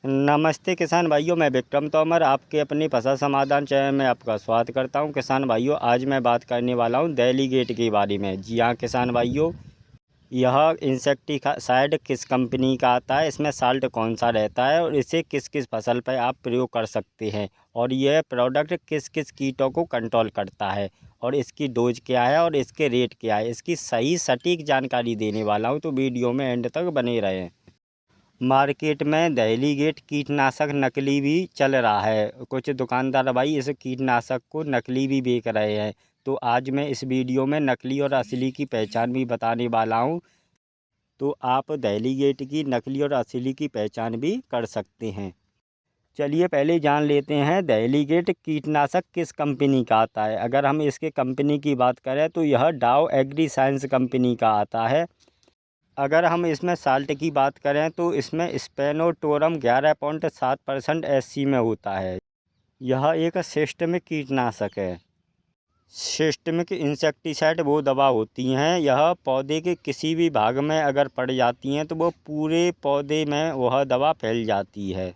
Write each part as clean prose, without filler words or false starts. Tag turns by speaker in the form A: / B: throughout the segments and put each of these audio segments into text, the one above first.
A: नमस्ते किसान भाइयों, मैं विक्रम तोमर आपके अपनी फसल समाधान चैनल में आपका स्वागत करता हूं। किसान भाइयों, आज मैं बात करने वाला हूं डेलीगेट के बारे में। जी हाँ किसान भाइयों, यह इंसेक्टिसाइड किस कंपनी का आता है, इसमें साल्ट कौन सा रहता है और इसे किस किस फसल पर आप प्रयोग कर सकते हैं और यह प्रोडक्ट किस किस कीटों को कंट्रोल करता है और इसकी डोज क्या है और इसके रेट क्या है, इसकी सही सटीक जानकारी देने वाला हूँ। तो वीडियो में एंड तक बने रहें। मार्केट में डेलीगेट कीटनाशक नकली भी चल रहा है। कुछ दुकानदार भाई इस कीटनाशक को नकली भी बेच रहे हैं। तो आज मैं इस वीडियो में नकली और असली की पहचान भी बताने वाला हूं। तो आप डेलीगेट की नकली और असली की पहचान भी कर सकते हैं। चलिए पहले जान लेते हैं डेलीगेट कीटनाशक किस कंपनी का आता है। अगर हम इसके कंपनी की बात करें तो यह डाव एग्री साइंस कंपनी का आता है। अगर हम इसमें साल्ट की बात करें तो इसमें स्पेनोटोरम 11.7% SC में होता है। यह एक सिस्टमिक कीटनाशक है। सिस्टमिक इंसेक्टिसाइड वो दवा होती हैं, यह पौधे के किसी भी भाग में अगर पड़ जाती हैं तो वो पूरे पौधे में वह दवा फैल जाती है।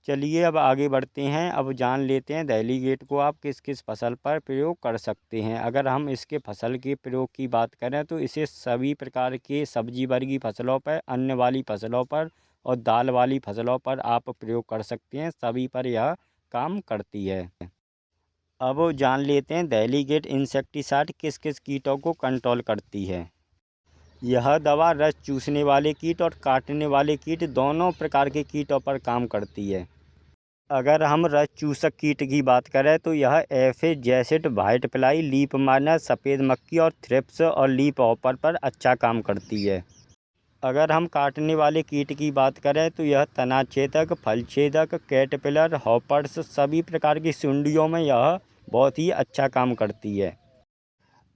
A: चलिए अब आगे बढ़ते हैं। अब जान लेते हैं डेलीगेट को आप किस किस फसल पर प्रयोग कर सकते हैं। अगर हम इसके फसल के प्रयोग की बात करें तो इसे सभी प्रकार के सब्जी वर्गीय फसलों पर, अन्य वाली फसलों पर और दाल वाली फसलों पर आप प्रयोग कर सकते हैं। सभी पर यह काम करती है। अब जान लेते हैं डेलीगेट इंसेक्टिसाइड किस किस कीटों को कंट्रोल करती है। यह दवा रस चूसने वाले कीट और काटने वाले कीट दोनों प्रकार के कीटों पर काम करती है। अगर हम रस चूसक कीट की बात करें तो यह aphid, jassid, white fly, leaf miner, सफ़ेद मक्खी और थ्रिप्स और लीफ हॉपर पर अच्छा काम करती है। अगर हम काटने वाले कीट की बात करें तो यह तनाछेदक, फलछेदक, कैटरपिलर, हॉपर्स सभी प्रकार की सुंडियों में यह बहुत ही अच्छा काम करती है।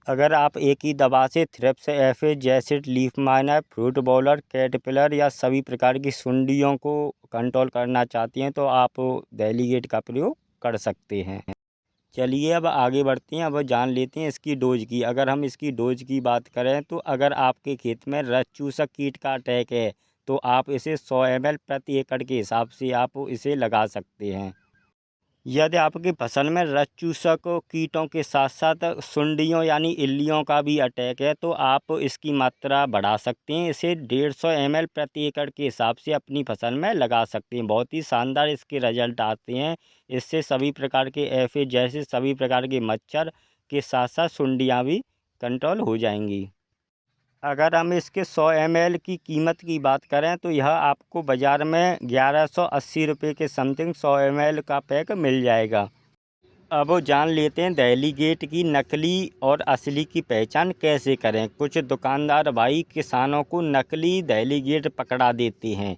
A: अगर आप एक ही दवा से thrips, aphid, jassid, leaf miner, fruit bowler, caterpillar या सभी प्रकार की सुंडियों को कंट्रोल करना चाहती हैं तो आप डेलीगेट का प्रयोग कर सकते हैं। चलिए अब आगे बढ़ते हैं। अब जान लेते हैं इसकी डोज की। अगर हम इसकी डोज की बात करें तो अगर आपके खेत में रस चूसक कीट का अटैक है तो आप इसे 100 ml प्रति एकड़ के हिसाब से आप इसे लगा सकते हैं। यदि आपकी फसल में रस चूसक कीटों के साथ साथ सुंडियों यानी इल्लियों का भी अटैक है तो आप इसकी मात्रा बढ़ा सकते हैं। इसे 150 ml प्रति एकड़ के हिसाब से अपनी फसल में लगा सकते हैं। बहुत ही शानदार इसके रिजल्ट आते हैं। इससे सभी प्रकार के एफिड जैसे सभी प्रकार के मच्छर के साथ साथ सुंडियाँ भी कंट्रोल हो जाएंगी। अगर हम इसके 100 ml की कीमत की बात करें तो यह आपको बाज़ार में 1180 रुपये के समथिंग 100 ml का पैक मिल जाएगा। अब जान लेते हैं डेलीगेट की नकली और असली की पहचान कैसे करें। कुछ दुकानदार भाई किसानों को नकली डेलीगेट पकड़ा देते हैं,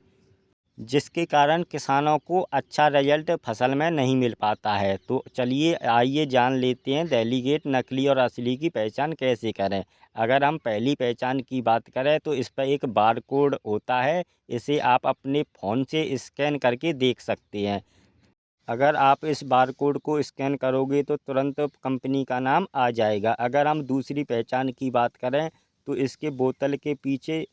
A: जिसके कारण किसानों को अच्छा रिजल्ट फसल में नहीं मिल पाता है। तो चलिए आइए जान लेते हैं डेलीगेट नकली और असली की पहचान कैसे करें। अगर हम पहली पहचान की बात करें तो इस पर एक बार कोड होता है, इसे आप अपने फ़ोन से स्कैन करके देख सकते हैं। अगर आप इस बार कोड को स्कैन करोगे तो तुरंत कंपनी का नाम आ जाएगा। अगर हम दूसरी पहचान की बात करें तो इसके बोतल के पीछे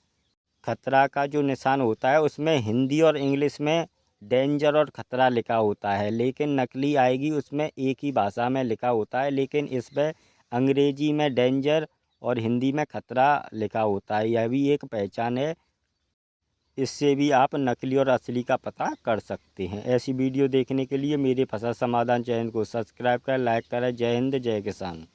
A: खतरा का जो निशान होता है उसमें हिंदी और इंग्लिश में डेंजर और ख़तरा लिखा होता है, लेकिन नकली आएगी उसमें एक ही भाषा में लिखा होता है, लेकिन इस पर अंग्रेजी में डेंजर और हिंदी में खतरा लिखा होता है। यह भी एक पहचान है। इससे भी आप नकली और असली का पता कर सकते हैं। ऐसी वीडियो देखने के लिए मेरे फसल समाधान चैनल को सब्सक्राइब करें, लाइक करें। जय हिंद, जय किसान।